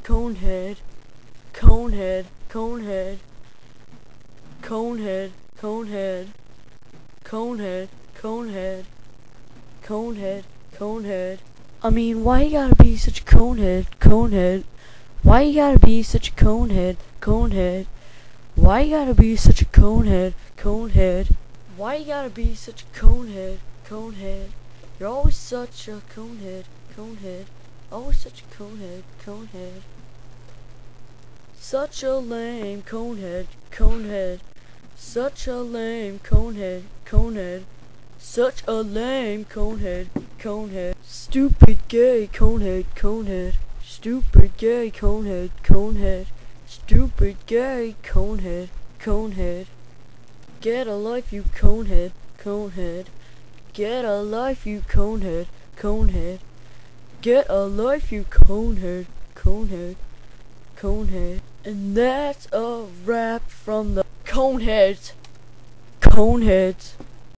conehead, conehead, conehead, conehead, conehead, conehead, conehead, conehead, conehead, conehead. I mean, why you gotta be such a conehead, conehead? Why you gotta be such a conehead, conehead? Why you gotta be such a conehead, conehead? Why you gotta be such a conehead, conehead? You're always such a conehead, conehead. Always such a conehead, conehead. Such a lame conehead, conehead. Such a lame conehead, conehead. Such a lame conehead, conehead. Stupid gay conehead, conehead. Stupid gay conehead, conehead. Stupid gay conehead, conehead. Get a life, you conehead, conehead. Get a life, you conehead, conehead. Get a life, you conehead, conehead, conehead. And that's a wrap from the Coneheads. Coneheads.